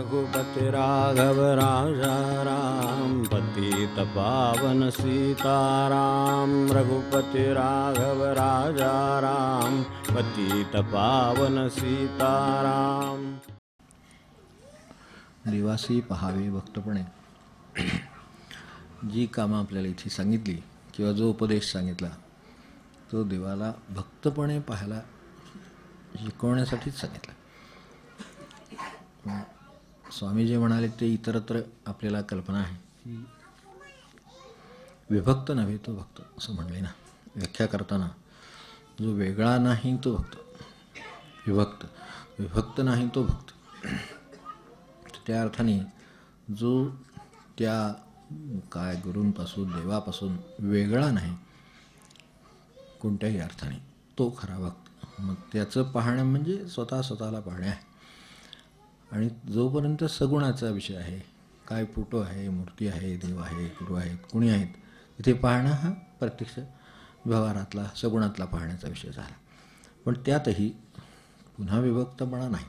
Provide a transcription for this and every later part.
रघुपति राघव राजा राम, पतित पावन सीताराम। रघुपति राघव राजा राम, पतित पावन सीताराम। देवासी पहावे भक्तपणे. जी कामं आपल्याला इथे सांगितली किंवा जो उपदेश सांगितला तो देवाला भक्तपणे पाहायला शिकवण्यासाठीच सांगितला. स्वामी जे म्हणाले ते इतरत्र आपल्याला कल्पना आहे की विभक्त नव्हे तो भक्त असं म्हणले ना. व्याख्या करताना जो वेगळा नाही तो भक्त, विभक्त नाही तो भक्त. त्या अर्थाने जो त्या काय गुरूंपासून देवापासून वेगळा नाही कोणत्याही अर्थाने तो खरा भक्त. मग त्याचं पाहणं म्हणजे स्वतःला पाहणे आहे. आणि जोपर्यंत सगुणाचा विषय आहे, काय फोटो आहे, मूर्ती आहे, देव आहे, गुरु आहेत, कुणी आहेत, तिथे पाहणं हा प्रत्यक्ष व्यवहारातला सगुणातला पाहण्याचा विषय झाला. पण त्यातही पुन्हा विभक्तपणा नाही,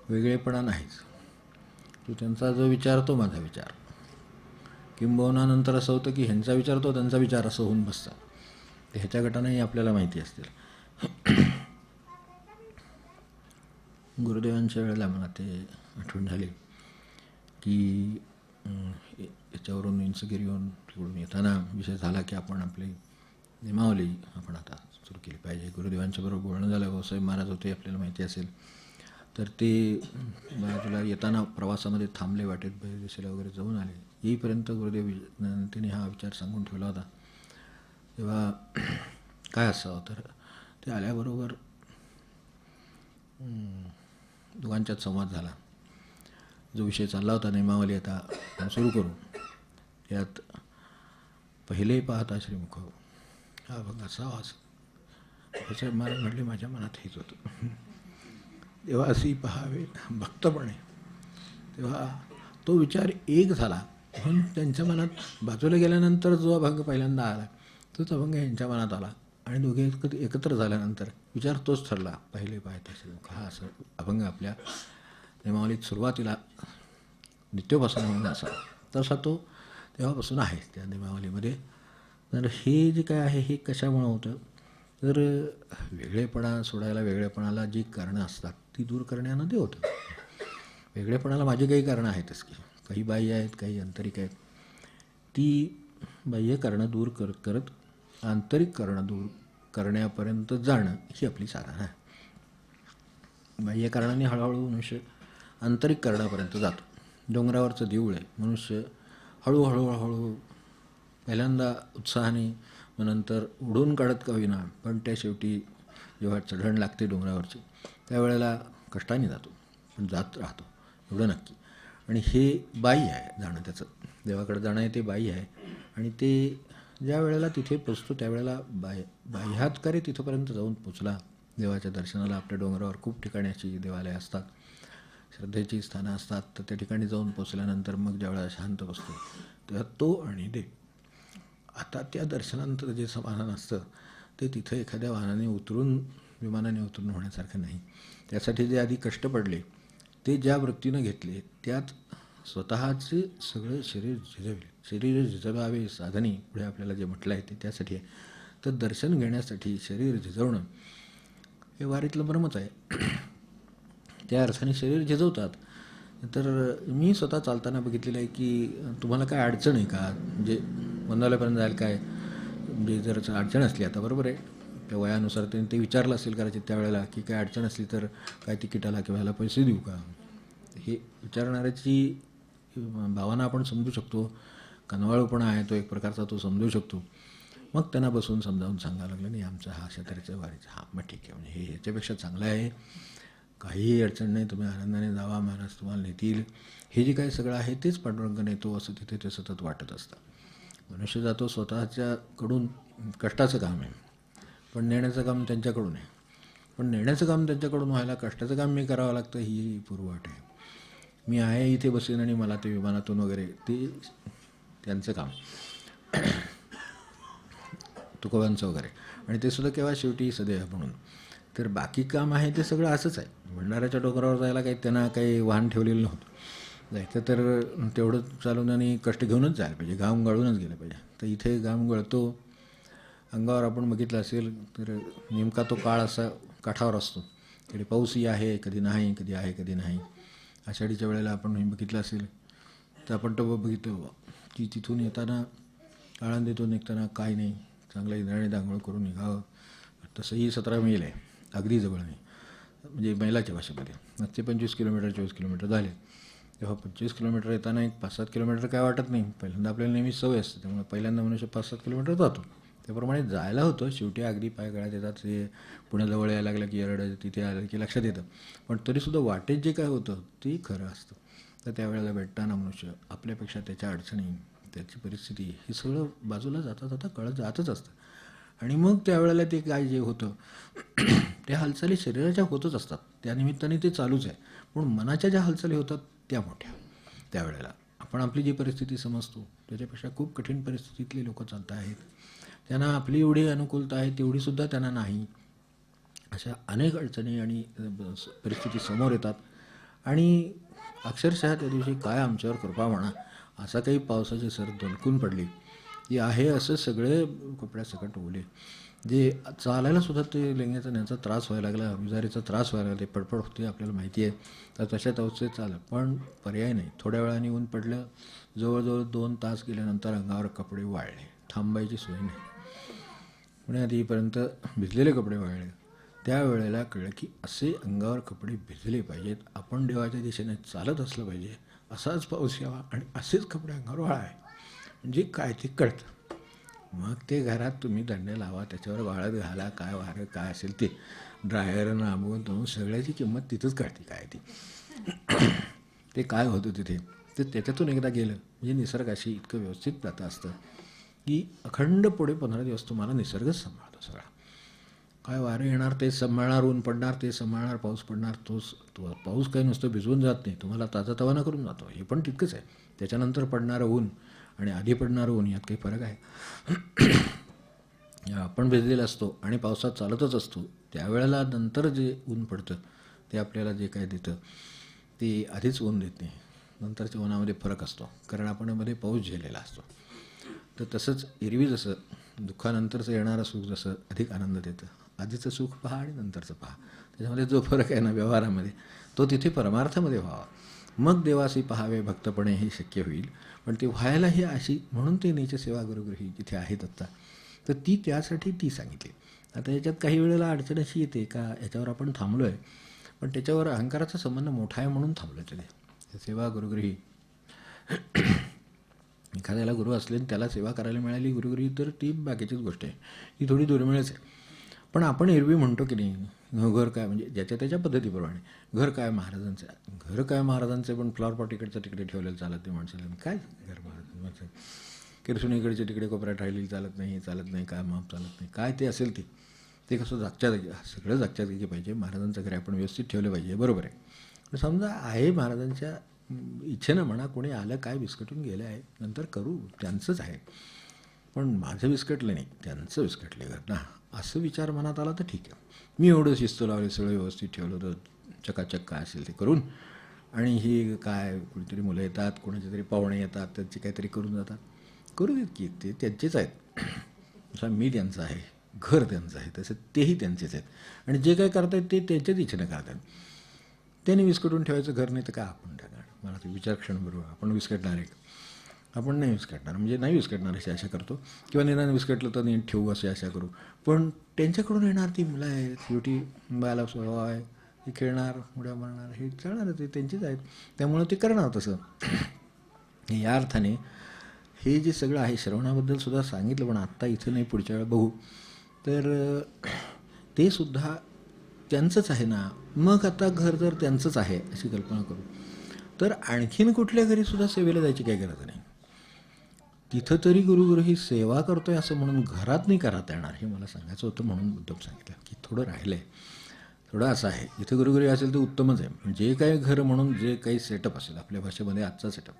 वेगळेपणा नाहीच. तो त्यांचा जो विचार तो माझा विचार, किंबहुना नंतर असं होतं की ह्यांचा विचार तो त्यांचा विचार असं होऊन बसतं. ते ह्याच्या गटानेही आपल्याला माहिती असतील. गुरुदेवांच्या वेळेला मला ते आठवण झाली की याच्यावरून इंचगिरीहून तिकडून येताना विषय झाला की आपण आपली नियमावली आपण आता सुरू केली पाहिजे. गुरुदेवांच्या बरोबर बोलणं झालं. भाऊसाहेब महाराज होते, आपल्याला माहिती असेल. तर ते तुला येताना प्रवासामध्ये थांबले, वाटेत दिशेला वगैरे जाऊन आले. येईपर्यंत गुरुदेव तिने हा विचार सांगून ठेवला होता. तेव्हा काय असावं तर ते आल्याबरोबर दोघांच्यात संवाद झाला. जो विषय चालला होता नियमावली आता आपण सुरू करू, यात पहिले पाहता श्रीमुख हा बघ असा आवाज. त्याच्या मला म्हटले माझ्या मनात हेच होतं. तेव्हा अशी पहावे भक्तपणे. तेव्हा तो विचार एक झाला. म्हणून त्यांच्या मनात बाजूला गेल्यानंतर जो अभंग पहिल्यांदा आला तोच अभंग यांच्या मनात आला. आणि दोघे एकत्र झाल्यानंतर विचार तोच ठरला. पहिले पाहता श्रीमुख हा असं अभंग आपल्या नियमावलीत सुरुवातीला नित्योपासना म्हणून असा तसा तो तेव्हापासून आहे त्या नियमावलीमध्ये. तर हे जे काय आहे हे कशामुळं होतं तर वेगळेपणा सोडायला, वेगळेपणाला जी कारणं असतात ती दूर करण्यानं ते होतं. वेगळेपणाला माझी काही कारणं आहेतच की, काही बाह्य आहेत, काही आंतरिक आहेत. ती बाह्य कारणं दूर करत आंतरिक कारणं दूर करण्यापर्यंत जाणं ही आपली साधना आहे. बाह्य कारणाने हळूहळू मनुष्य आंतरिक कारणापर्यंत जातो. डोंगरावरचं देऊळ आहे. मनुष्य हळूहळू पहिल्यांदा उत्साहाने, मग नंतर उडून काढत का होईना, पण त्या शेवटी जेव्हा चढण लागते डोंगरावरची त्यावेळेला कष्टाने जातो, पण जात राहतो एवढं नक्की. आणि हे बाह्य आहे जाणं, त्याचं देवाकडे जाणं आहे ते बाह्य आहे. आणि ते ज्या वेळेला तिथे पोचतो त्यावेळेला बाह्यात्कारे तिथंपर्यंत जाऊन पोचला देवाच्या दर्शनाला. आपल्या डोंगरावर खूप ठिकाणी अशी देवालय असतात, श्रद्धेची स्थानं असतात. तर त्या ठिकाणी जाऊन पोचल्यानंतर मग ज्यावेळेला शांत बसतो तेव्हा तो आणि देव, आता त्या दर्शनानंतर जे समाधान असतं ते तिथं एखाद्या विमानाने उतरून होण्यासारखं नाही. त्यासाठी जे आधी कष्ट पडले ते ज्या वृत्तीनं घेतले त्यात स्वतःचे सगळं शरीर झिजवले. शरीर झिजवावे साधने पुढे आपल्याला जे म्हटलं आहे ते त्यासाठी आहे. तर दर्शन घेण्यासाठी शरीर झिजवणं हे वारीतलं भ्रमच आहे. त्या अर्थाने शरीर झिजवतात. तर मी स्वतः चालताना बघितलेलं आहे की तुम्हाला काय अडचण आहे का, म्हणजे मंदावल्यापर्यंत जायला काय, म्हणजे जर अडचण असली, आता बरोबर आहे त्या वयानुसार त्यांनी ते विचारलं असेल कदाचित त्यावेळेला की काय अडचण असली तर काय तिकिटाला किंवा ह्याला पैसे देऊ का, हे विचारणाऱ्याची भावना आपण समजू शकतो. कनवाळूपणा आहे तो एक प्रकारचा, तो समजू शकतो. मग त्यांना बसून समजावून सांगायला लागलं नाही आमचा हा अशा तऱ्हेचा वारीचा, हा मग ठीक आहे, म्हणजे हे ह्याच्यापेक्षा चांगलं आहे, काहीही अडचण नाही, तुम्ही आनंदाने जावा, महाराज तुम्हाला नेतील. हे जे काही सगळं आहे तेच पांडुरंग नेतो असं तिथे ते सतत वाटत असतं. मनुष्य जातो स्वतःच्याकडून, कष्टाचं काम आहे पण नेण्याचं काम त्यांच्याकडून आहे. पण नेण्याचं काम त्यांच्याकडून व्हायला कष्टाचं काम मी करावं लागतं ही पूर्वअट आहे. मी आहे इथे बसेन आणि मला ते विमानातून वगैरे ते त्यांचं काम तुकोबांचं वगैरे. आणि ते सुद्धा केव्हा शेवटी सदैव म्हणून. तर बाकी काम आहे ते सगळं असंच आहे. भंडाऱ्याच्या डोंगरावर जायला काही त्यांना काही वाहन ठेवलेलं नव्हतं. जायचं तर तेवढं चालून आणि कष्ट घेऊनच जायला पाहिजे, घाम गाळूनच गेलं पाहिजे. तर इथे घाम गळतो अंगावर. आपण बघितलं असेल तर नेमका तो काळ असा काठावर असतो. कधी पाऊसही आहे, कधी नाही, कधी आहे, कधी नाही. आषाढीच्या वेळेला आपण बघितलं असेल तर आपण तर बघितलं की तिथून येताना आळंदीतून निघताना काय नाही, चांगलं इंद्रायणी दांगोळ करून निघावं. तसंही 17 मैल आहे, अगदी जवळ नाही, म्हणजे मैलाच्या भाषेमध्ये. ते 25 किलोमीटर 24 किलोमीटर झाले. तेव्हा 25 किलोमीटर येताना एक 5-7 किलोमीटर काय वाटत नाही. पहिल्यांदा आपल्याला नेहमी सवय असते, त्यामुळे पहिल्यांदा मनुष्य 5-7 किलोमीटर जातो. त्याप्रमाणे जायला होतं. शेवटी अगदी पाय गळ्यात येतात. ते पुण्याजवळ यायला लागलं की येरड तिथे आलं की लक्षात येतं. पण तरीसुद्धा वाटेत जे काय होतं ते खरं असतं. तर त्यावेळेला भेटताना मनुष्य आपल्यापेक्षा त्याच्या अडचणी, त्याची परिस्थिती हे सगळं बाजूला जाता जाता कळत जातच असतं. आणि मग त्यावेळेला ते काय जे होतं त्या हालचाली शरीराच्या होतच असतात, त्यानिमित्ताने ते चालूच आहे. पण मनाच्या ज्या हालचाली होतात त्या मोठ्या. त्यावेळेला आपण आपली जी परिस्थिती समजतो त्याच्यापेक्षा खूप कठीण परिस्थितीतले लोक चालत आहेत. त्यांना आपली एवढी अनुकूलता आहे तेवढीसुद्धा त्यांना नाही. अशा अनेक अडचणी आणि परिस्थिती समोर येतात. आणि अक्षरशः त्या दिवशी काय आमच्यावर कृपा म्हणा, असा काही पावसाची सर दणकून पडली की आहे असं सगळे कपड्यासकट ओले. जे चालायला सुद्धा ते लेंग्याचा न्याचा त्रास व्हायला लागला, विजारीचा त्रास व्हायला लागला. ते पडपड होते आपल्याला माहिती आहे. तर तशाच अवस्थेत चाललं. पण पर्याय नाही. थोड्या वेळाने ऊन पडलं. जवळजवळ 2 तास गेल्यानंतर अंगावर कपडे वाळले. थांबायची सोय नाही. पुण्यात येईपर्यंत भिजलेले कपडे वाळले. त्यावेळेला कळलं की असे अंगावर कपडे भिजले पाहिजेत, आपण देवाच्या दिशेने चालत असलं पाहिजे, असाच पाऊस यावा आणि असेच कपडे अंगावर वाळावे, म्हणजे काय ते कळतं. मग ते घरात तुम्ही दंडे लावा, त्याच्यावर वाळत घाला, काय वारं काय असेल ते ड्रायरनं आंबवून तुम्ही सगळ्याची किंमत तिथंच कळते काय ती. ते काय होतं तिथे. तर त्याच्यातून एकदा गेलं म्हणजे निसर्गाशी इतकं व्यवस्थित जातं असतं की अखंड पुढे 15 दिवस तुम्हाला निसर्गच सांभाळतो सगळा. काय वारं येणार ते सांभाळणार, ऊन पडणार ते सांभाळणार, पाऊस पडणार तो पाऊस काही नुसतं भिजवून जात नाही, तुम्हाला ताजातवाना करून जातो. हे पण तितकंच आहे. त्याच्यानंतर पडणारं ऊन आणि आधी पडणारं ऊन यात काही फरक आहे. आपण भिजलेला असतो आणि पावसात चालतच असतो, त्यावेळेला नंतर जे ऊन पडतं ते आपल्याला जे काय देतं ते आधीच ऊन देत नाही. नंतरच्या उन्हामध्ये फरक असतो, कारण आपण मध्ये पाऊस झेललेला असतो. तर तसंच एरवी जसं दुःखानंतरचं येणारं सुख जसं अधिक आनंद देतं, आधीचं सुख पहा आणि नंतरचं पहा, त्याच्यामध्ये जो फरक आहे ना व्यवहारामध्ये, तो तिथे परमार्थामध्ये व्हावा. मग देवासी पहावे भक्तपणे हे शक्य होईल. पण ते व्हायला ही अशी म्हणून ते नीचसेवा गुरुगृही जिथे आहेत आत्ता, तर ती त्यासाठी ती सांगितली. आता याच्यात काही वेळेला अडचण अशी येते का याच्यावर आपण थांबलो आहे, पण त्याच्यावर अहंकाराचा संबंध मोठा आहे म्हणून थांबलो तिथे. सेवा गुरुगृही एखाद्याला गुरु असले आणि त्याला सेवा करायला मिळाली गुरुगृही, तर ती बाकीचीच गोष्ट आहे, ती थोडी दुर्मिळच आहे. पण आपण एरवी म्हणतो की नाही घर काय, म्हणजे ज्याच्या त्याच्या पद्धतीप्रमाणे घर काय महाराजांचं आहे, घर काय महाराजांचं आहे, पण फ्लॉवर पॉट इकडच्या तिकडे ठेवलेलं चालत नाही माणसाला. काय घर महाराजांचं, किरसून इकडचे तिकडे कोपऱ्यात राहिलेली चालत नाही, चालत नाही, काय माप चालत नाही, काय ते असेल ते कसं जागच्या जागी, सगळं जागच्या जागी पाहिजे. महाराजांचं घर आपण व्यवस्थित ठेवलं पाहिजे, बरोबर आहे. समजा आहे महाराजांच्या इच्छेनं म्हणा, कोणी आलं काय विस्कटून गेलं आहे, नंतर करू, त्यांचंच आहे. पण माझं विस्कटलं नाही, त्यांचं विस्कटलं घर ना, असं विचार मनात आला तर ठीक आहे. मी एवढं शिस्त लावले, सगळं व्यवस्थित ठेवलं तर चकाचक काय असेल ते करून, आणि ही काय कुणीतरी मुलं येतात, कोणाचे तरी पाहुणे येतात, त्यांचे काहीतरी करून जातात, करू देत की, ते त्यांचेच आहेत. जसा मी त्यांचं आहे, घर त्यांचं आहे, तसं तेही त्यांचेच आहेत. आणि जे काय करतायत ते त्यांच्याच इच्छेनं करतात. त्यांनी विस्कटून ठेवायचं घर नाही तर काय आपण ठेवणार. मला ते विचारक्षण बरोबर, आपण विस्कटणार आहे, आपण नाही विस्कटणार, म्हणजे नाही विस्कटणार अशी आशा करतो, किंवा निदान विस्कटलं तर नीट ठेवू अशी आशा करू. पण त्यांच्याकडून येणार ती मुलं आहेत, शेवटी बायला स्वभाव आहे, हे खेळणार, उड्या मारणार, हे चालणार, ते त्यांचेच आहेत, त्यामुळं ते करणार तसं. या अर्थाने हे जे सगळं आहे श्रवणाबद्दल सुद्धा सांगितलं, पण आत्ता इथं नाही, पुढच्या वेळा बघू. तर ते सुद्धा त्यांचंच आहे ना. मग आता घर जर त्यांचंच आहे अशी कल्पना करू, तर आणखीन कुठल्या घरीसुद्धा सेवेला जायची काही गरज नाही. तिथं तरी गुरुगृही सेवा करतोय असं म्हणून घरात नाही करता येणार, हे मला सांगायचं होतं, म्हणून मुद्दाम सांगितलं की थोडं राहिलं आहे. थोडं असं आहे, इथं गुरुगृही असेल तर उत्तमच आहे. जे काही घर म्हणून जे काही सेटअप असेल आपल्या भाषेमध्ये आजचा सेटअप,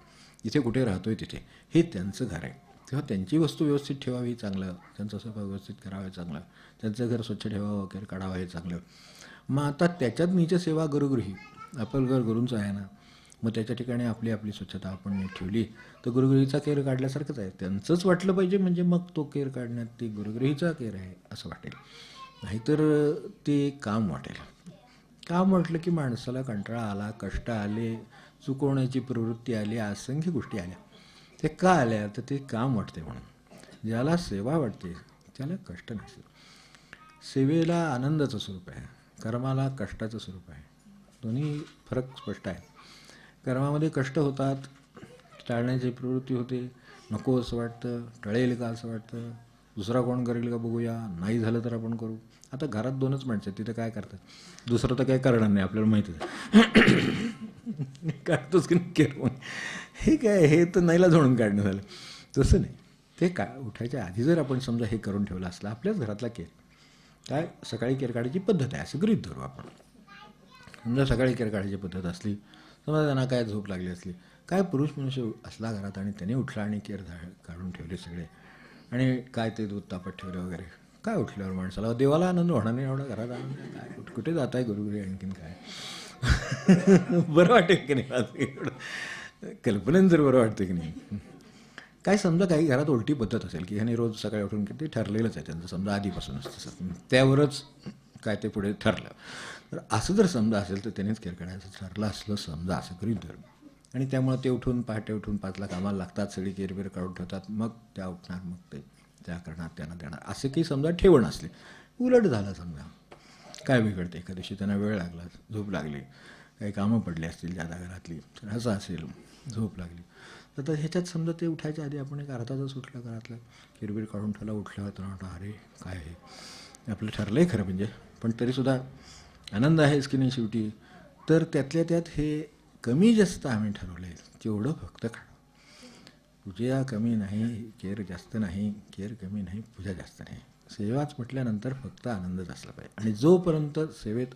इथे कुठे राहतोय तिथे हे त्यांचं घर आहे. तेव्हा त्यांची वस्तू व्यवस्थित ठेवावी चांगलं, त्यांचा स्वभाव व्यवस्थित करावा चांगला, त्यांचं घर स्वच्छ ठेवावं वगैरे काढावं हे चांगलं. मग आता त्याच्यात नीच सेवा गुरुगृही, आपलं घर गुरूंचं आहे ना, मग त्याच्या ठिकाणी आपली आपली स्वच्छता आपण नीट ठेवली तर गुरुगृहीचा केर काढल्यासारखंच आहे. त्यांचंच वाटलं पाहिजे म्हणजे मग तो केर काढण्यात ती गुरुगृहीचा केर आहे असं वाटेल, नाहीतर ते काम वाटेल. काम म्हटलं की माणसाला कंटाळा आला, कष्ट आले, चुकवण्याची प्रवृत्ती आली, असंख्य गोष्टी आल्या. ते का आल्या तर ते काम वाटते म्हणून. ज्याला सेवा वाटते त्याला कष्ट नसते. सेवेला आनंदाचं स्वरूप आहे, कर्माला कष्टाचं स्वरूप आहे. दोन्ही फरक स्पष्ट आहे. कर्मामध्ये कष्ट होतात, टाळण्याची प्रवृत्ती होते, नको असं वाटतं, टळेल का असं वाटतं, दुसरा कोण करेल का बघूया, नाही झालं तर आपण करू. आता घरात 2च माणसं आहेत, तिथं काय करतात, दुसरं तर काय करणार नाही आपल्याला माहितीच आहे. काढतोच की नाही केर मग, हे काय, हे तर नाहीला झोडून काढणं झालं. तसं नाही, ते काय उठायच्या आधी जर आपण समजा हे करून ठेवलं असलं आपल्याच घरातला केर, काय सकाळी केर काढायची पद्धत आहे असं गृहीत धरू आपण. समजा सकाळी केर काढायची पद्धत असली, समजा त्यांना काय झोप लागली असली, काय पुरुष मनुष्य असला घरात आणि त्याने उठला आणि केर काढून ठेवले सगळे, आणि काय ते दूध तापत ठेवलं वगैरे, काय उठल्यावर माणसाला देवाला आनंद होणार नाही एवढा, घरात आनंद काय, कुठे जात आहे गुरुगुरी आणखीन काय. बरं वाटेल की नाही, एवढं कल्पनेनं जर बरं वाटतं की नाही. काय समजा काही घरात उलटी पद्धत असेल की ह्याने रोज सकाळी उठून की ते ठरलेलंच आहे त्यांचं, समजा आधीपासूनच तसं, त्यावरच काय ते पुढे ठरलं. तर असं जर समजा असेल तर त्यानेच केर काढायचं ठरलं असलं समजा, असं गृहीत धर. आणि त्यामुळे ते उठून पहाटे उठून 5ला कामाला लागतात, सगळी केरबेर काढून ठेवतात, मग त्या उठणार, मग ते त्या करणार, त्यांना देणार, असे काही समजा ठेवण असले. उलट झालं समजा, काय बिघडते, एका दिवशी त्यांना वेळ लागला, झोप लागली, काही कामं पडली असतील ज्यादा घरातली, तर असं असेल, झोप लागली, तर ह्याच्यात समजा ते उठायच्या आधी आपण एक अर्धा तास उठलं, घरातलं केरबीर काढून ठेवला, उठल्यावर तर वाटतं अरे काय आहे आपलं ठरलं आहे खरं म्हणजे, पण तरीसुद्धा आनंद आहेच की नाही शेवटी. तर त्यातल्या त्यात हे कमी जास्त आम्ही ठरवलं आहे तेवढं फक्त काढा. पूजा कमी नाही, केर जास्त नाही, केर कमी नाही, पूजा जास्त नाही. सेवाच म्हटल्यानंतर फक्त आनंदच असला पाहिजे. आणि जोपर्यंत सेवेत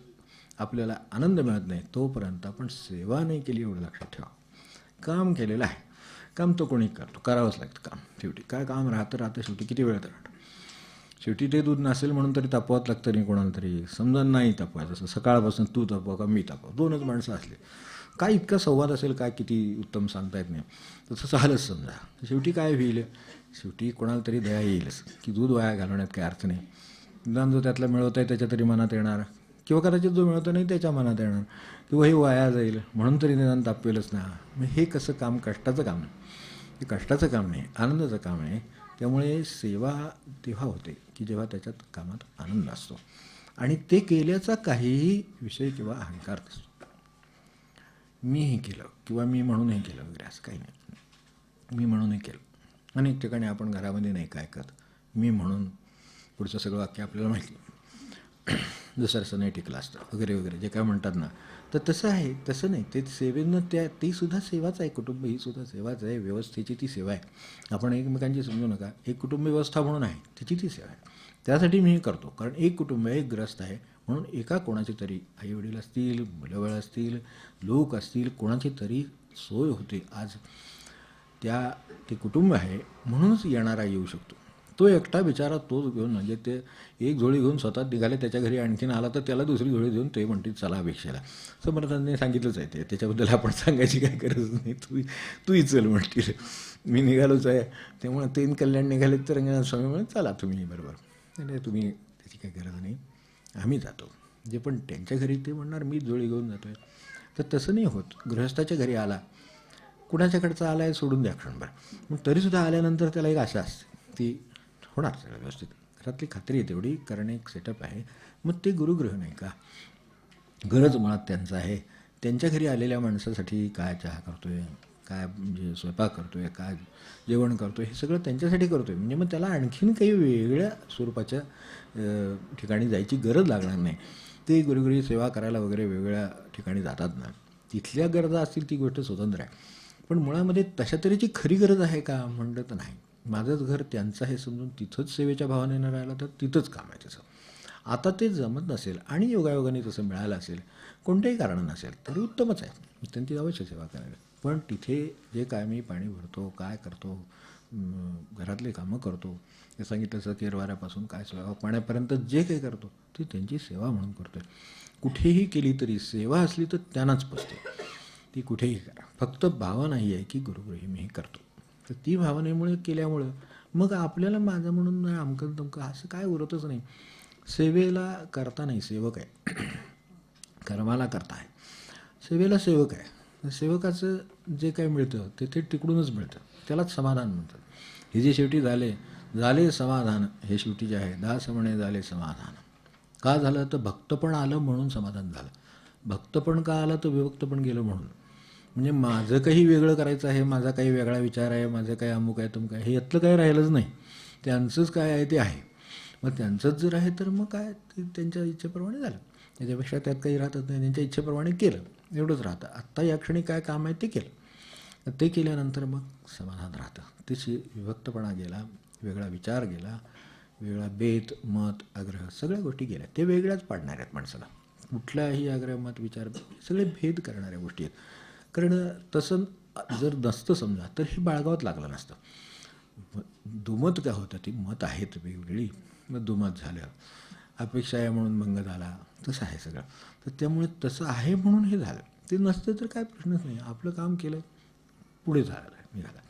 आपल्याला आनंद मिळत नाही तोपर्यंत आपण सेवा नाही केली एवढं लक्षात ठेवा. काम केलेलं आहे, काम तो कोणी करतो, करावंच लागतं काम. शेवटी काय काम राहतं शेवटी किती वेळ तर राहतं. शेवटी ते दूध नसेल म्हणून तरी तापवावं लागतं नाही कोणाला तरी, समजा नाही तापवायचं, जसं सकाळपासून तू तापव का मी तापव, 2च माणसं असले, काय इतका संवाद असेल काय किती उत्तम सांगता येत नाही. तसं झालंच समजा, शेवटी काय होईल, शेवटी कोणाला तरी दया येईलच की दूध वाया घालवण्यात काही अर्थ नाही. निदान जो त्यातला मिळवत आहे त्याच्या तरी मनात येणार, किंवा कदाचित जो मिळवतो नाही त्याच्या मनात येणार, किंवा हे वाया जाईल म्हणून तरी निदान तापवेलच ना. मग हे कसं काम, कष्टाचं काम नाही, हे कष्टाचं काम नाही, आनंदाचं काम आहे. त्यामुळे सेवा तेव्हा होते की जेव्हा त्याच्यात कामात आनंद असतो आणि ते केल्याचा काहीही विषय किंवा अहंकार नसतो. मी हे केलं किंवा मी म्हणून हे केलं वगैरे असं काही नाही. मी म्हणून हे केलं, अनेक ठिकाणी आपण घरामध्ये नाही काय करत, मी म्हणून पुढचं सगळं वाक्य आपल्याला माहिती, दुसऱ्याचं नाही टिकलं असतं वगैरे वगैरे जे काय म्हणतात ना, तर तसं आहे. तसं नाही, ते सेवेनं ती सुद्धा सेवाच आहे. कुटुंब ही सुद्धा सेवाच आहे, व्यवस्थेची ती सेवा आहे. आपण एकमेकांची समजू नका, एक कुटुंब व्यवस्था म्हणून आहे, तिची ती सेवा आहे. त्यासाठी मी हे करतो, कारण एक कुटुंब एक ग्रस्त आहे म्हणून एका कोणाची तरी आईवडील असतील, मुलंबाळ असतील, लोक असतील, कोणाची तरी सोय होते. आज ते कुटुंब आहे म्हणूनच येणारा येऊ शकतो. तो एकटा बिचारा तोच घेऊन, म्हणजे ते एक झोळी घेऊन स्वतः निघाले, त्याच्या घरी आणखीन आला तर त्याला दुसरी झोळी देऊन ते म्हणते चला अपेक्षेला. समर्थांनी सांगितलंच आहे ते, त्याच्याबद्दल आपण सांगायची काही गरज नाही. तूही चल म्हणतील, मी निघालोच आहे. त्यामुळे ते कल्याण निघाले तर स्वामी म्हणून चला तुम्ही बरोबर, नाही तुम्ही त्याची काही गरज नाही, आम्ही जातो. जे पण त्यांच्या घरी ते म्हणणार मीच झोळी घेऊन जातो आहे. तर तसं नाही होत. गृहस्थाच्या घरी आला, कुणाच्याकडचा आला आहे सोडून द्या क्षणभर, मग तरीसुद्धा आल्यानंतर त्याला एक आशा असते, ती होणार सगळं व्यवस्थित, घरातली खात्री आहे तेवढी, कारण एक सेटअप आहे. मग ते गुरुगृह नाही का, गरज मुळात त्यांचं आहे. त्यांच्या घरी आलेल्या माणसासाठी काय चहा करतो आहे, काय म्हणजे स्वयंपाक करतो आहे, काय जेवण करतो आहे, हे सगळं त्यांच्यासाठी करतो आहे. म्हणजे मग त्याला आणखीन काही वेगळ्या स्वरूपाच्या ठिकाणी जायची गरज लागणार नाही. ते गुरुगृही सेवा करायला वगैरे वेगवेगळ्या ठिकाणी जातात ना, तिथल्या गरजा असतील ती गोष्ट स्वतंत्र आहे. पण मुळामध्ये तशा तऱ्हेची खरी गरज आहे का म्हणलं तर नाही. माझंच घर त्यांचं हे समजून तिथंच सेवेच्या भावाने न राहिला तर तिथंच काम आहे त्याचं. आता ते जमत नसेल आणि योगायोगाने तसं मिळालं असेल, कोणत्याही कारण नसेल तरी उत्तमच आहे, त्यांची अवश्य सेवा करावी. पण तिथे जे काय मी पाणी भरतो, काय करतो, घरातले कामं करतो, ते सांगितलं तसं केरवाऱ्यापासून काय स्वयंपाक पाण्यापर्यंत जे काही करतो ते त्यांची सेवा म्हणून करतो आहे. कुठेही केली तरी सेवा असली तर त्यांनाच पसते, ती कुठेही करा. फक्त भावना नाही आहे की गुरुगृही मी हे करतो. तर ती भावनेमुळे केल्यामुळं मग आपल्याला माझं म्हणून नाही अमकं तमकं असं काय उरतच नाही. सेवेला करता नाही, सेवक आहे. कर्माला करता आहे, सेवेला सेवक आहे. सेवकाचं जे काय मिळतं ते तिकडूनच मिळतं, त्यालाच समाधान म्हणतात. हे जे शेवटी झाले समाधान, हे शेवटी जे आहे दास म्हणे झाले समाधान. का झालं तर भक्तपण आलं म्हणून समाधान झालं. भक्तपण का आलं तर विभक्तपण गेलं म्हणून. म्हणजे माझं काही वेगळं करायचं आहे, माझा काही वेगळा विचार आहे, माझं काही अमुक आहे तुमक आहे, हे यातलं काही राहिलंच नाही. त्यांचंच काय आहे ते आहे. मग त्यांचंच जर आहे तर मग काय ते त्यांच्या इच्छेप्रमाणे झालं. त्याच्यापेक्षा त्यात काही राहतच नाही, त्यांच्या इच्छेप्रमाणे केलं एवढंच राहतं. आत्ता या क्षणी काय काम आहे ते केलं, ते केल्यानंतर मग समाधान राहतं. त्याची विभक्तपणा गेला, वेगळा विचार गेला, वेगळा बेत मत आग्रह सगळ्या गोष्टी गेल्या. ते वेगळ्याच पाडणार आहेत माणसाला. कुठलाही आग्रह मत विचार सगळे भेद करणाऱ्या गोष्टी आहेत. कारण तसं जर नसतं समजा तर हे बाळगावत लागलं नसतं. दुमत काय होतं, ती मत आहेत वेगवेगळी, मग दुमत झालं, अपेक्षा आहे म्हणून भंग झाला, तसं आहे सगळं. तर त्यामुळे तसं आहे म्हणून हे झालं. ते नसतं तर काय प्रश्नच नाही, आपलं काम केलं पुढे झालं निघाला.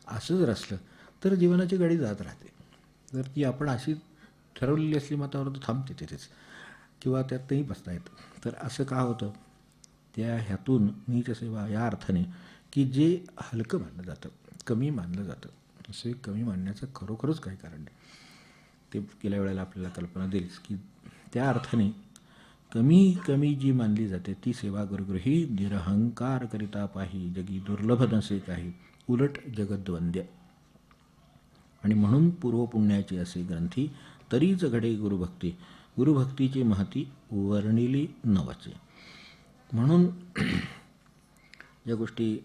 असं जर असलं तर जीवनाची गाडी जात राहते. जर ती आपण अशी ठरवलेली असली मतावर तर थांबते तिथेच, किंवा त्यातही बसता येतं. तर असं का होतं, त्या ह्यातून नीच सेवा या अर्थाने की जे हलकं मानलं जातं, कमी मानलं जातं, असे कमी मानण्याचं खरोखरच काही कारण नाही. ते गेल्या वेळेला आपल्याला कल्पना देईलच की त्या अर्थाने कमी जी मानली जाते ती सेवा गुरुगृही निरहंकार करिता पाही, जगी दुर्लभ नसे काही, उलट जगद्वंद्य. आणि म्हणून पूर्वपुण्याची असे ग्रंथी, तरीच घडे गुरुभक्ती, गुरुभक्तीची महती वर्णिली नवचे. म्हणून या गोष्टी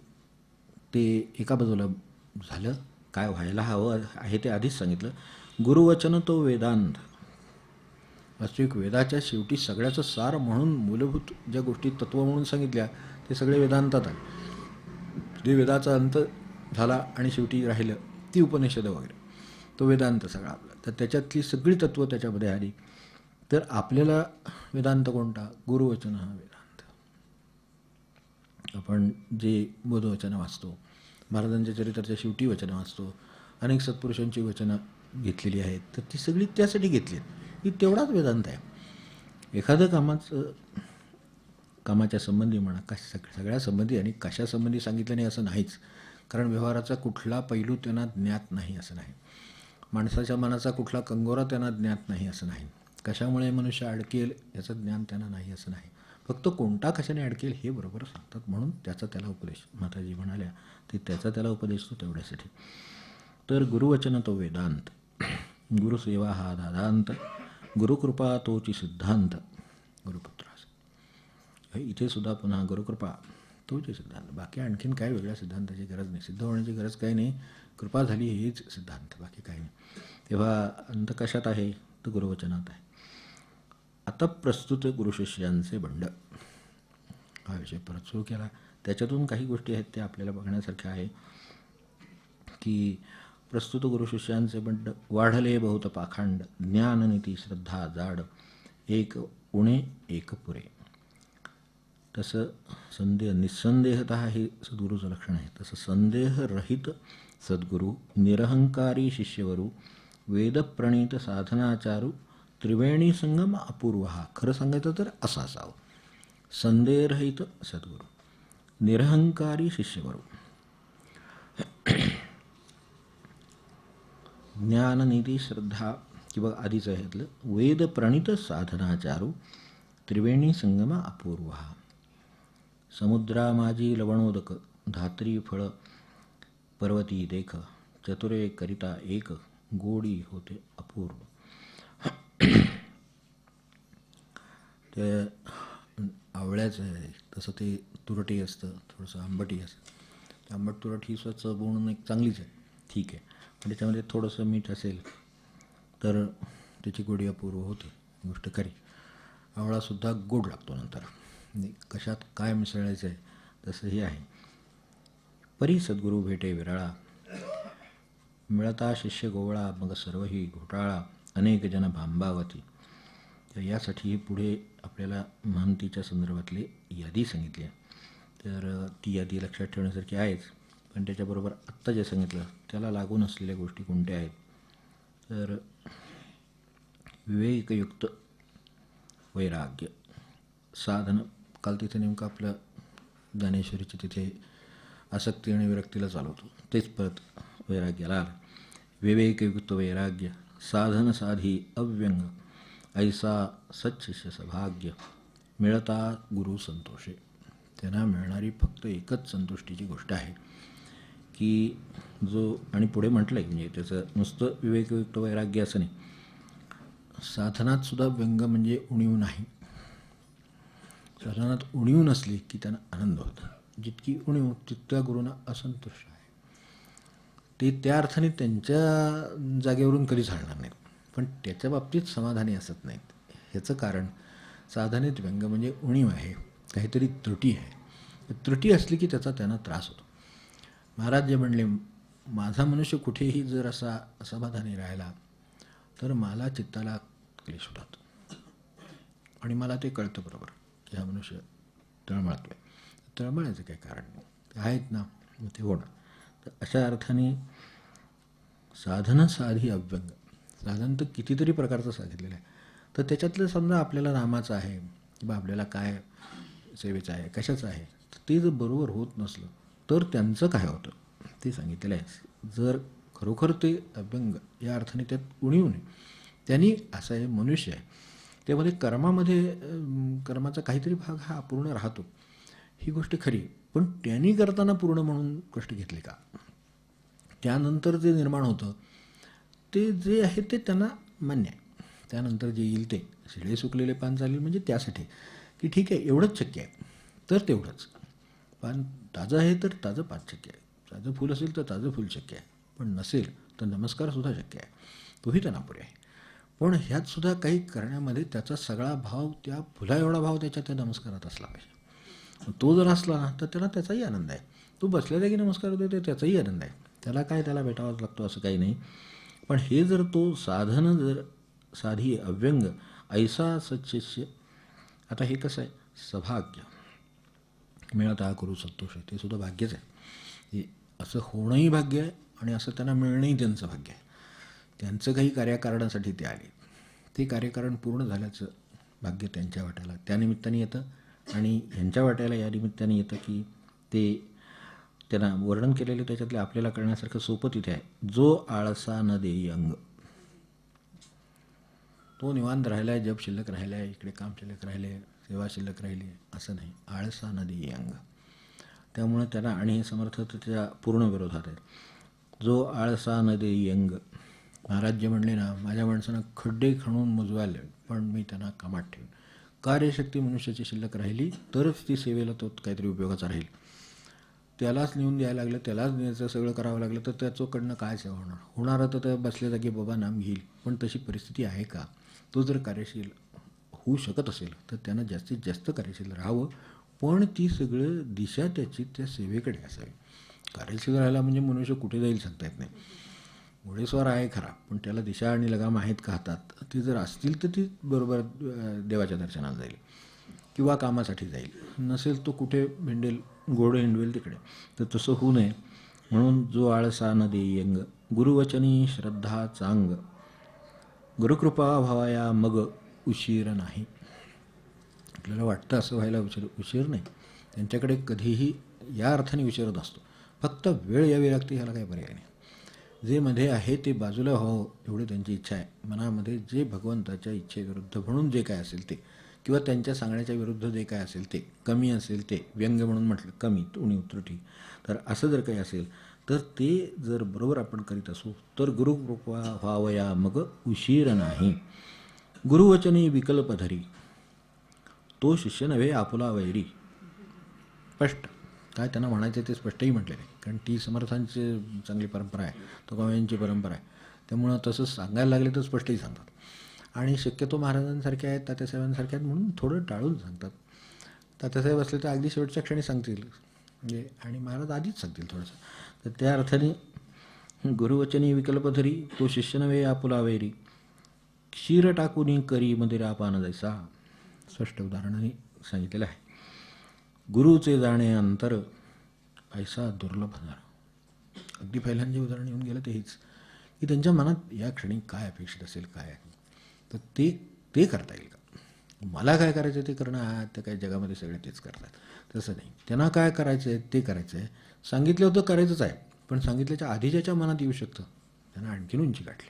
ते एका बाजूला झालं, काय व्हायला हवं आहे ते आधीच सांगितलं. गुरुवचन तो वेदांत. वास्तविक वेदाच्या शेवटी सगळ्याचं सार म्हणून मूलभूत ज्या गोष्टी तत्व म्हणून सांगितल्या ते सगळे वेदांतात आले. जे वेदाचा अंत झाला आणि शेवटी राहिलं ती उपनिषद वगैरे, तो वेदांत सगळा आपला. तर त्याच्यातली सगळी तत्त्व त्याच्यामध्ये आली. तर आपल्याला वेदांत कोणता? गुरुवचन हा वेदांत. आपण जे बोधवचनं वाचतो, महाराजांच्या चरित्राच्या शेवटी वचनं वाचतो, अनेक सत्पुरुषांची वचनं घेतलेली आहेत, तर ती सगळी त्यासाठी घेतली आहेत की तेवढाच वेदांत आहे. एखादं कामाच्या संबंधी म्हणा, सगळ्या संबंधी आणि कशा संबंधी सांगितलं नाही असं नाहीच. कारण व्यवहाराचा कुठला पैलू त्यांना ज्ञात नाही असं नाही, माणसाच्या मनाचा कुठला कंगोरा त्यांना ज्ञात नाही असं नाही, कशामुळे मनुष्य अडकेल याचं ज्ञान त्यांना नाही असं नाही. फक्त कोणता कशाने अडकेल हे बरोबर सांगतात, म्हणून त्याचा त्याला उपदेश. माताजी म्हणाल्या ते त्याचा त्याला उपदेश तो तेवढ्यासाठी. तर गुरुवचन तो वेदांत, गुरुसेवा हा दादांत, गुरुकृपा तोची सिद्धांत, गुरुपुत्रास. इथे सुद्धा पुन्हा गुरुकृपा तोची सिद्धांत. बाकी आणखीन काय वेगळ्या सिद्धांताची गरज नाही, सिद्ध होण्याची गरज काही नाही. कृपा झाली हेच सिद्धांत, बाकी काही नाही. तेव्हा अंत कशात आहे तर गुरुवचनात आहे. आता प्रस्तुत गुरुशिष्यांचे बंड हा विषय परत सुरू केला. त्याच्यातून काही गोष्टी आहेत त्या आपल्याला बघण्यासारख्या आहे की प्रस्तुत गुरुशिष्यांचे बंड. वाढले बहुत पाखांड, ज्ञाननीती श्रद्धा जाड, एक उणे एक पुरे. तसं निसंदेहतः हे सद्गुरूचं लक्षण आहे. तसं संदेहरहित सद्गुरू, निरहंकारी शिष्यवरू, वेदप्रणीत साधनाचारू, त्रिवेणी संगम अपूर्व. हा खरं सांगायचं तर असा असावं. संदेहरहित सद्गुरू, निरहंकारी शिष्यवरू, ज्ञाननिधी श्रद्धा किंवा आधीच आहे ह्यातलं, वेदप्रणीत साधनाचारू, त्रिवेणी संगम अपूर्व. समुद्रा माझी लवणोदक, धात्री फळ पर्वती देख, चतुरे करिता एक, गोडी होते अपूर्व. ते आवळ्याचं आहे तसं ते तुरटी असतं, थोडंसं आंबटी असतं. ते आंबट तुरट ही स्वच्छ बनवून एक चांगलीच आहे, ठीक आहे. पण त्याच्यामध्ये थोडंसं मीठ असेल तर त्याची गोडी अपूर्व होते, गोष्ट खरी. आवळासुद्धा गोड लागतो नंतर. कशात काय मिसळायचं आहे तसंही आहे. परी सद्गुरू भेटे विरळा, मिळता शिष्य गोवळा मग सर्वही घोटाळा अनेक जन भांबावती. तर यासाठी पुढे आपल्याला महंतीच्या संदर्भातली यादी सांगितली आहे. तर ती यादी लक्षात ठेवण्यासारखी आहेच, पण त्याच्याबरोबर आत्ता जे सांगितलं त्याला लागून असलेल्या गोष्टी कोणत्या आहेत. तर विवेकयुक्त वैराग्य साधन. काल तिथे नेमकं आपलं ज्ञानेश्वरीची तिथे आसक्ती आणि विरक्तीला चालवतो, तेच परत वैराग्याला आलं. विवेकयुक्त वैराग्य साधन साधी अव्यंग ऐसा सच्शिष्य सभाग्य मिळता गुरु संतोषे. त्यांना मिळणारी फक्त एकच संतुष्टीची गोष्ट आहे की जो, आणि पुढे म्हटलं आहे म्हणजे त्याचं नुसतं विवेकयुक्त वैराग्य असं नाही, साधनात सुद्धा व्यंग म्हणजे उणीव नाही. साधनात उणीव नसली की त्यांना आनंद होतो. जितकी उणीव तितक्या गुरूंना असंतुष्ट आहे. ते त्या अर्थाने त्यांच्या जागेवरून कधीच हलणार नाहीत, पण त्याच्या बाबतीत समाधानी असत नाहीत. ह्याचं कारण साधनेत व्यंग म्हणजे उणीव आहे, काहीतरी त्रुटी आहे. त्रुटी असली की त्याचा त्यांना त्रास होतो. महाराज जे म्हणले, माझा मनुष्य कुठेही जर असा असमाधानी राहिला तर मला चित्ताला क्लेश होतात आणि मला ते कळतं बरोबर की हा मनुष्य तळमळतो आहे. तळमळायचं काही कारण नाही, ते आहेत ना, मग ते होणार. तर अशा अर्थाने साधनं साधी अव्यंग. साधन तर कितीतरी प्रकारचं सांगितलेलं आहे. तर त्याच्यातलं समजा आपल्याला नामाचं आहे किंवा आपल्याला काय सेवेचं आहे, कशाचं आहे, तर ते जर बरोबर होत नसलं तर त्यांचं काय होतं ते सांगितलेलं आहे. जर खरोखर ते अभ्यंग या अर्थाने त्यात उणीव नाही, त्यांनी असं आहे, मनुष्य आहे, त्यामध्ये कर्माचा काहीतरी भाग हा अपूर्ण राहतो, ही गोष्ट खरी. पण त्यांनी करताना पूर्ण म्हणून कष्ट घेतले का, त्यानंतर जे निर्माण होतं ते जे आहे ते त्यांना मान्य आहे. त्यानंतर जे येईल ते शिळे सुकलेले पान चालेल, म्हणजे त्यासाठी की ठीक आहे एवढंच शक्य आहे तर तेवढंच. पान ताजं आहे तर ताजं पान शक्य आहे, ताजं फूल असेल तर ताजं फूल शक्य आहे, पण नसेल तर नमस्कारसुद्धा शक्य आहे, तोही त्यांना पुरे आहे. पण ह्यातसुद्धा काही करण्यामध्ये त्याचा सगळा भाव, त्या फुला एवढा भाव त्याच्या त्या नमस्कारात असला पाहिजे. तो जर असला ना तर त्याला त्याचाही आनंद आहे. तो बसल्या जागी नमस्कार देतो त्याचाही आनंद आहे. त्याला काय त्याला भेटावाच लागतो असं काही नाही. पण हे जर तो साधन जर साधी अव्यंग ऐसा सच्शिष्य. आता हे कसं आहे, सभाग्य मिळता गुरु संतोष आहे, ते सुद्धा भाग्यच आहे. हे असं होणंही भाग्य आहे आणि असं त्यांना मिळणंही त्यांचं भाग्य आहे. त्यांचं काही कार्यकारणासाठी ते आले, ते कार्यकारण पूर्ण झाल्याचं भाग्य त्यांच्या वाट्याला त्या निमित्ताने येतं. आणि ह्यांच्या वाट्याला या निमित्ताने येतं की ते त्यांना वर्णन केलेलं त्याच्यातले आपल्याला कळण्यासारखं सोपं तिथे आहे. जो आळसा न देई अंग, तो निवांत राहिला आहे, जप शिल्लक राहिला आहे, इकडे काम शिल्लक राहिले, सेवा शिल्लक राहिली, असं नाही. आळसा न देई अंग. त्यामुळे त्याला, आणि हे समर्थ त्याच्या पूर्ण विरोधात आहे. जो आळसा न देई अंग. महाराज जे म्हणले ना, माझ्या माणसांना खड्डे खणून मुजवायला पण मी त्यांना कामात ठेवीन. कार्यशक्ती मनुष्याची शिल्लक राहिली तरच ती सेवेला तो काहीतरी उपयोगाचा राहील. त्यालाच नेऊन द्यायला लागलं, त्यालाच न्यायचं सगळं करावं लागलं तर त्याच्याकडनं काय सेवा होणार. होणारं तर त्या बसल्या जागी बाबा नाम घेईल, पण तशी परिस्थिती आहे का. तो जर कार्यशील होऊ शकत असेल तर त्यानं जास्तीत जास्त कार्यशील राहावं, पण ती सगळं दिशा त्याची त्या सेवेकडे असावी. कार्यशील राहायला म्हणजे मनुष्य कुठे जाईल सांगता येत नाही. घोडेस्वार आहे खरा, पण त्याला दिशा आणि लगाम आहेत का हातात, ती जर असतील तर ती बरोबर देवाच्या दर्शनाला जाईल किंवा कामासाठी जाईल. नसेल तो कुठे भेंडेल, घोडं हिंडवेल तिकडे. तर तसं होऊ नये म्हणून जो आळसा न देई अंग. गुरुवचनी श्रद्धा चांग. गुरुकृपा व्हावया मग उशीर नाही. आपल्याला वाटतं असं व्हायला उशीर नाही, त्यांच्याकडे कधीही या अर्थाने उशीर नसतो. फक्त वेळ यावी लागते, ह्याला काही पर्याय नाही. जे मध्ये आहे ते बाजूला व्हावं एवढी त्यांची इच्छा आहे. मनामध्ये जे भगवंताच्या इच्छेविरुद्ध म्हणून जे काय असेल ते, किंवा त्यांच्या सांगण्याच्या विरुद्ध जे काय असेल ते, कमी असेल ते, व्यंग म्हणून म्हटलं कमी, उणीव, त्रुटी, तर असं जर काही असेल तर ते जर बरोबर आपण करीत असू तर गुरुकृपा व्हावया मग उशीर नाही. गुरुवचनी विकल्प धरी. तो शिष्य नव्हे आपुला वैरी. स्पष्ट काय त्यांना म्हणायचं ते स्पष्टही म्हटलेलं आहे, कारण ती समर्थांची चांगली परंपरा आहे, तुकारामांची परंपरा आहे. त्यामुळं तसं सांगायला लागले तर स्पष्टही सांगतात. आणि शक्यतो महाराजांसारखे आहेत, तात्यासाहेबांसारखे आहेत म्हणून थोडं टाळून सांगतात. तात्यासाहेब असले तर अगदी शेवटच्या क्षणी सांगतील, म्हणजे आणि महाराज आधीच सांगतील थोडंसं. तर त्या अर्थाने गुरुवचनी विकल्पधरी तो शिष्य नव्हे आपुला वैरी, क्षीर टाकूनी करी मदिरा पान जैसा. स्पष्ट उदाहरणाने सांगितलेलं आहे. गुरुचे जाणे अंतर ऐसा दुर्लभ होणार. अगदी पहिल्यांदा जे उदाहरण येऊन गेलं ते हेच, की त्यांच्या मनात या क्षणी काय अपेक्षित असेल, काय आहे, तर ते करता येईल का. मला काय करायचं ते करणं हा तर काय जगामध्ये सगळे तेच करतात, तसं नाही. त्यांना काय करायचं आहे ते करायचं आहे. सांगितलं होतं करायचंच आहे, पण सांगितल्याच्या आधी ज्याच्या मनात येऊ शकतं त्यांना आणखीन उंची गाठली,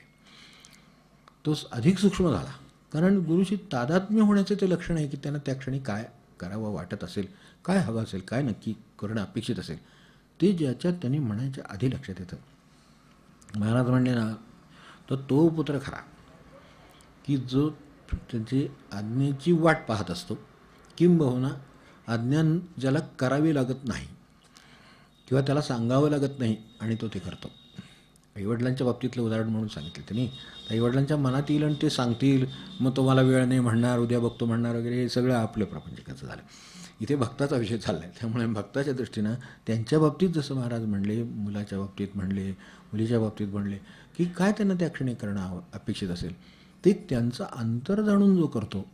तो अधिक सूक्ष्म झाला. कारण गुरुशी तादात्म्य होण्याचं ते लक्षण आहे की त्यांना त्या क्षणी काय करावं वाटत असेल, काय हवं असेल, काय नक्की करणं अपेक्षित असेल, ते ज्याच्यात त्यांनी म्हणायच्या आधी लक्षात येतं. महाराज म्हणले ना, तर तो पुत्र खरा की जो त्यांची आज्ञेची वाट पाहत असतो, किंबहुना आज्ञा ज्याला करावी लागत नाही किंवा त्याला सांगावं लागत नाही आणि तो ते करतो. आईवडिलांच्या बाबतीतलं उदाहरण म्हणून सांगितलं त्यांनी. आईवडिलांच्या मनात येईल आणि ते सांगतील, मग तो मला वेळ नाही म्हणणार, उद्या बघतो म्हणणार वगैरे, हे सगळं आपलं प्रापंचिकाचं झालं. इथे भक्ताचा विषय चालला आहे. त्यामुळे भक्ताच्या दृष्टीनं त्यांच्या बाबतीत जसं महाराज म्हणले, मुलाच्या बाबतीत म्हणले, मुलीच्या बाबतीत म्हणले, की काय त्यांना त्या क्षणी करणं अपेक्षित असेल ते त्यांचं अंतर जाणून जो करतो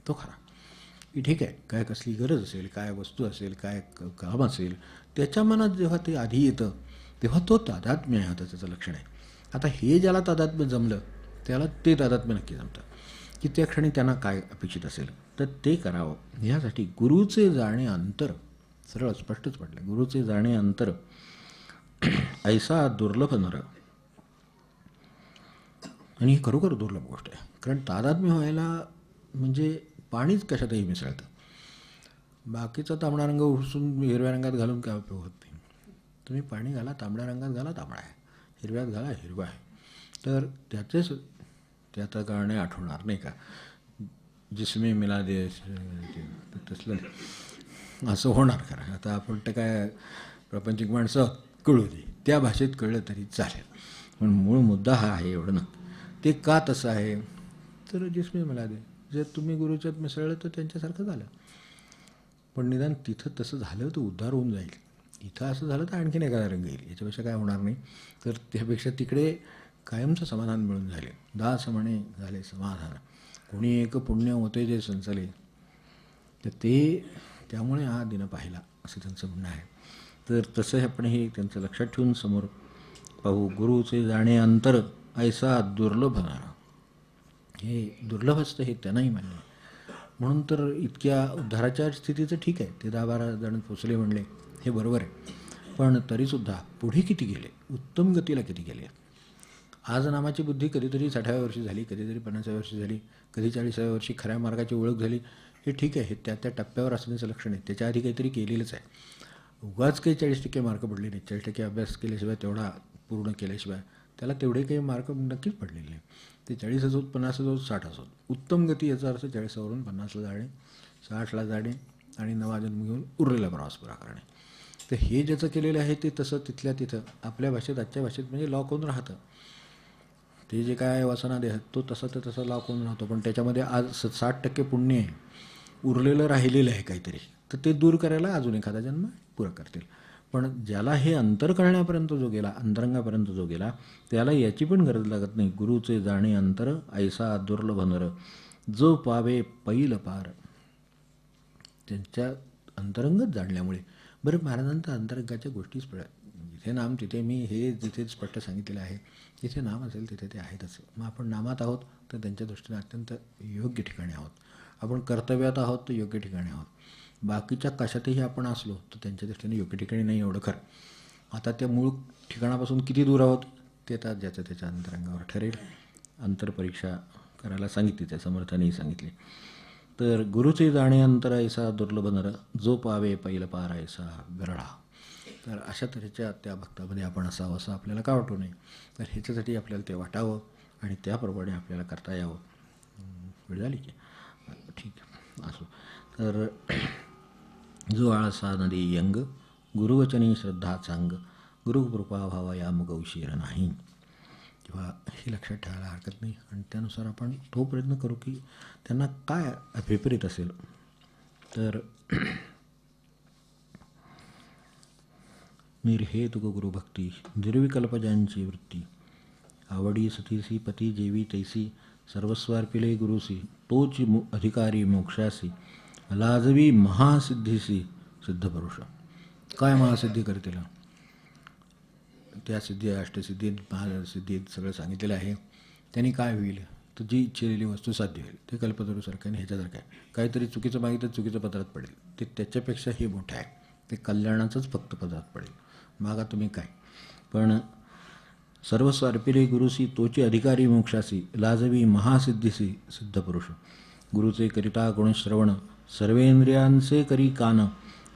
तो खरा. की ठीक आहे, काय कसली गरज असेल, काय वस्तू असेल, काय काम असेल, त्याच्या मनात जेव्हा ते आधी येतं तेव्हा तो तादात्म्य आहे, त्याचं लक्षण आहे. आता हे ज्याला तादात्म्य जमलं त्याला ते तादात्म्य नक्की जमतं, की त्या क्षणी त्यांना काय अपेक्षित असेल तर ते करावं. ह्यासाठी गुरुचे जाणे अंतर, सरळ स्पष्टच म्हटलं, गुरुचे जाणे अंतर ऐसा दुर्लभ नर. आणि ही खरोखर दुर्लभ गोष्ट आहे. कारण तादात्म्य व्हायला म्हणजे पाणीच कशातही मिसळतं. बाकीचा तांबडा रंग उडसून हिरव्या रंगात घालून काय उपयोग होत नाही. तुम्ही पाणी घाला, तांबड्या रंगात घाला, तांबडा आहे, हिरव्यात घाला, हिरवा आहे. तर त्याचेच त्याचं गाणे आठवणार नाही का, जिसमे मिला दे, तसलं असं होणार खरं. आता आपण तर काय प्रापंचिक माणसं, कळू दे, त्या भाषेत कळलं तरी चालेल, पण मूळ मुद्दा हा आहे एवढं ना. ते का तसं आहे तर जिसमे मिला दे, जर तुम्ही गुरुच्यात मिसळलं तर त्यांच्यासारखं झालं. पण निदान तिथं तसं झालं तर उद्धार होऊन जाईल. इथं असं झालं तर आणखीन एखादा रंग येईल, याच्यापेक्षा काय होणार नाही. तर त्यापेक्षा तिकडे कायमचं समाधान मिळून झाले. दास म्हणे झाले समाधान, कोणी एक पुण्य होते जे संचले, तर ते त्यामुळे हा दिन पाहिला असं त्यांचं म्हणणं आहे. तर तसं आपण हे त्यांचं लक्षात ठेवून समोर पाहू. गुरुचे जाणे अंतर ऐसा दुर्लभ होणार. हे दुर्लभ असतं हे त्यांनाही मान्य आहे. म्हणून तर इतक्या उद्धाराच्या स्थितीचं ठीक आहे, ते 10-12 जण पोचले म्हणले, हे बरोबर आहे. पण तरीसुद्धा पुढे किती गेले, उत्तम गतीला किती गेले. आज नामाची बुद्धी कधीतरी 60व्या वर्षी झाली, कधीतरी 50व्या वर्षी झाली, कधी 40व्या वर्षी खऱ्या मार्गाची ओळख झाली, हे ठीक आहे, हे त्या टप्प्यावर असण्याचं लक्षण आहे. त्याच्या आधी काहीतरी केलेलंच आहे. उगाच काही 40% मार्क पडले नाही. 40% अभ्यास केल्याशिवाय, तेवढा पूर्ण केल्याशिवाय त्याला तेवढे काही मार्क नक्कीच पडलेले नाही. ते 40 असोत, 50 असोत, 60 असोत. उत्तम गती याचा अर्थ 40वरून 50ला जाणे, 60ला जाणे आणि नवा जन्म घेऊन उरलेला प्रवास पुरा करणे. तर हे ज्याचं केलेलं आहे ते तसं तिथल्या तिथं आपल्या भाषेत, आजच्या भाषेत म्हणजे लॉक होऊन राहतं. ते जे काय वासना देह तो तसं तर तसं लॉक होऊन राहतो. पण त्याच्यामध्ये आज 60% पुण्य आहे, उरलेलं राहिलेलं आहे काहीतरी, तर ते दूर करायला अजून एखादा जन्म पुरा करतील. पण ज्याला हे अंतर करण्यापर्यंत जो गेला, अंतरंगापर्यंत जो गेला, त्याला याची पण गरज लागत नाही. गुरुचे जाणे अंतर ऐसा दुर्लभ नर, जो पावे पैल पार. त्यांच्या अंतरंगच जाणल्यामुळे. बरं, महाराजांच्या अंतरंगाच्या गोष्टीच जिथे नाम तिथे मी, हे जिथे स्पष्ट सांगितलेलं आहे, जिथे नाम असेल तिथे ते आहेतच. मग आपण नामात आहोत तर त्यांच्या दृष्टीने अत्यंत योग्य ठिकाणी आहोत. आपण कर्तव्यात आहोत तर योग्य ठिकाणी आहोत. बाकीच्या कशातही आपण असलो तर त्यांच्या दृष्टीने योग्य ठिकाणी नाही, एवढं खरं. आता त्या मूळ ठिकाणापासून किती दूर आहोत ते आता ज्याचं त्याच्या अंतरंगावर ठरेल. अंतरपरीक्षा करायला सांगितली, त्या समर्थानेही सांगितली. तर गुरुचे जाणे अंतर ऐसा दुर्लभ नर, जो पावे पैल पार ऐसा विरळा. तर अशा तऱ्हेच्या त्या भक्तामध्ये आपण असावं असं आपल्याला का वाटू नये. तर ह्याच्यासाठी आपल्याला ते वाटावं आणि त्याप्रमाणे आपल्याला करता यावं. वेळ झाली की ठीक असो. तर जो आळसा नदी यंग, गुरुवचनी श्रद्धा चांग, गुरुकृपा व्हावा या मग उशीर नाही. किंवा हे लक्षात ठेवायला हरकत नाही. आणि त्यानुसार आपण तो प्रयत्न करू की त्यांना काय अभिप्रेत असेल. तर निर्हेतुक गुरुभक्ती निर्विकल्प ज्यांची वृत्ती आवडी सतीसी पती जेवी तैसी सर्वस्वार्पिले गुरुसी तोच अधिकारी मोक्षासी लाजवी महासिद्धीसी सिद्धपुरुष. काय महासिद्धी करतील? त्या सिद्धी अष्टसिद्धी महासिद्धीत सगळं सांगितलेलं आहे. त्यांनी काय होईल? तर जी इच्छिलेली वस्तू साध्य होईल. ते कल्पतरूसारखं आणि ह्याच्यासारखं आहे. काहीतरी चुकीचं मागितलं चुकीचं पदरात पडेल. ते त्याच्यापेक्षा हे मोठं आहे. ते कल्याणाचंच फक्त पदरात पडेल. मागा तुम्ही काय. पण सर्वस्व अर्पिले गुरुसी तोची अधिकारी मोक्षासी लाजवी महासिद्धीसी सिद्धपुरुष. गुरुचे करिता गुणश्रवण सर्वेंद्रियांचे करी कान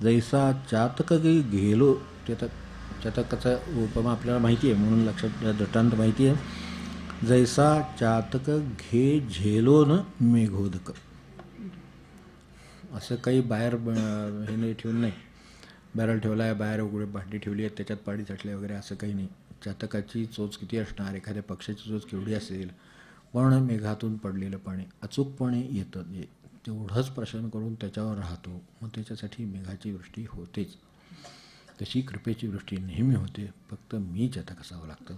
जैसा चातक गेलो. चातकाचा उपमा आपल्याला माहिती आहे म्हणून लक्षात दृष्टांत माहिती आहे. जैसा चातक घे झेलो न मेघोदक. असं काही बाहेर हे नाही ठेवून नाही. बॅरल ठेवला आहे, बाहेर उघडे भांडी ठेवली आहे, त्याच्यात पाणी साठले वगैरे असं काही नाही. चातकाची चोच किती असणार, एखाद्या पक्षाची चोच केवढी असेल, पण मेघातून पडलेलं पाणी अचूकपणे येतं. तेवढंच प्रशन करून त्याच्यावर राहतो. मग त्याच्यासाठी मेघाची वृष्टी होतेच. तशी कृपेची वृष्टी नेहमी होते. फक्त मी चातक असावं लागतं.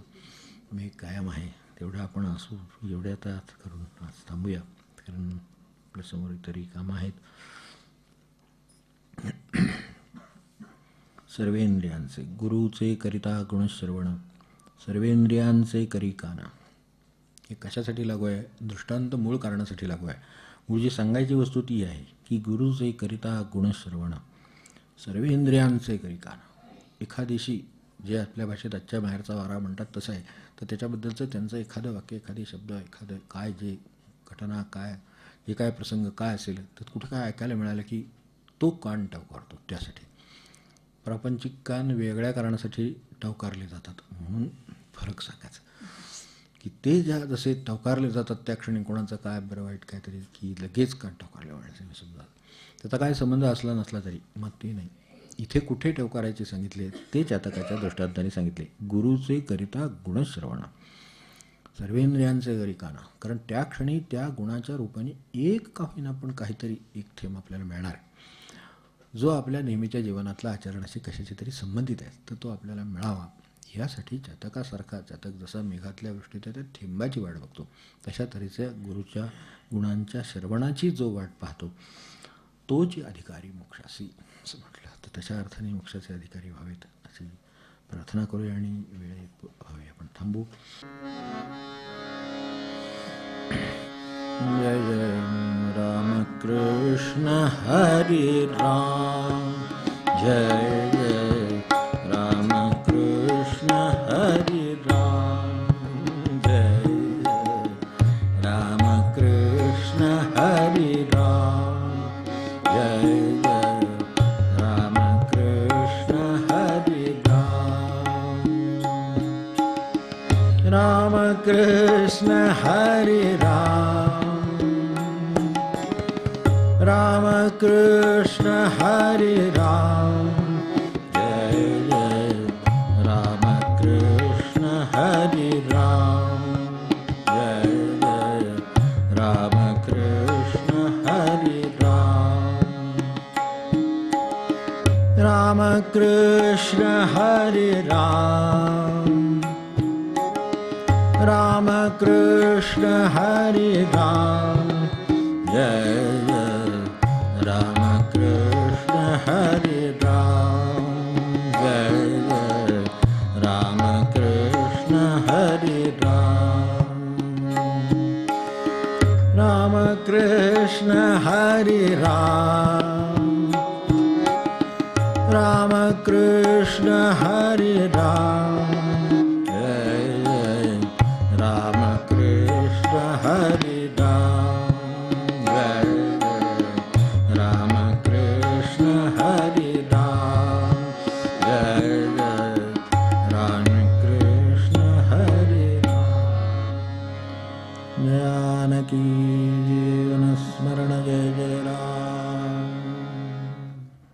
मेघ कायम आहे. तेवढं आपण असू. एवढ्या आता करून आज थांबूया, कारण आपल्यासमोर इतरही कामं आहेत. सर्वेंद्रियांचे गुरुचे करिता गुणश्रवण सर्वेंद्रियांचे करी काना. हे कशासाठी लागू आहे? दृष्टांत मूळ कारणासाठी लागू आहे. मूळची सांगायची वस्तू ती आहे की गुरुचे करिता गुणश्रवण सर्वेंद्रियांचे करी काना. एखादीशी जे आपल्या भाषेत आजच्या बाहेरचा वारा म्हणतात तसं आहे. तर त्याच्याबद्दलचं त्यांचं एखादं वाक्य, एखादी शब्द, एखादं काय जे घटना, काय जे काय प्रसंग काय असेल तर कुठं काय ऐकायला मिळालं की तो कान टवकारतो. त्यासाठी प्रापंचिक कान वेगळ्या कारणासाठी टवकारले जातात. म्हणून फरक सांगायचा की ते ज्या जसे टवकारले जातात त्या क्षणी कोणाचं काय बरं वाईट काहीतरी की लगेच कान टवकारले म्हणायचं समजा. त्याचा काय संबंध असला नसला तरी मग ते नाही. इथे कुठे टवकारायचे सांगितले ते चातकाच्या दृष्टांताने सांगितले. गुरुचे करिता गुणश्रवण सर्वेंद्रियांचे करी काना. कारण त्या क्षणी त्या गुणाच्या रूपाने एक का होईना पण काहीतरी एक थेंब आपल्याला मिळणार आहे, जो आपल्या नेहमीच्या जीवनातल्या आचरणाशी कशाशी तरी संबंधित आहे. तर तो आपल्याला मिळावा यासाठी चातकासारखा चातक जसा मेघातल्या वृष्टीत त्या थेंबाची वाट बघतो, तशा तऱ्हेच्या गुरुच्या गुणांच्या श्रवणाची जो वाट पाहतो तोच अधिकारी मोक्षासी असं म्हटलं. तर तशा अर्थाने मोक्षाचे अधिकारी व्हावेत अशी प्रार्थना करूया आणि वेळेत व्हावे. आपण थांबू. जय जय रामकृष्ण हरी राम. जय जय रामकृष्ण हरी राम. जय जय रामकृष्ण हरी राम. जय जय रामकृष्ण हरी राम. रामकृष्ण हरी राम. रामकृष्ण हरि राम. जय जय रामकृष्ण हरि राम. जय जय रामकृष्ण हरि राम. रामकृष्ण हरि राम. रामकृष्ण हरि राम. जय रामकृष्ण हरि राम. जय जय रामकृष्ण हरि राम. रामकृष्ण हरि राम. रामकृष्ण हरि राम. जय जय रामकृष्ण हरि राम. रामकृष्ण हरि राम. जय जय रामकृष्ण हरि राम. जानकी जीवन स्मरण. जय जय राम.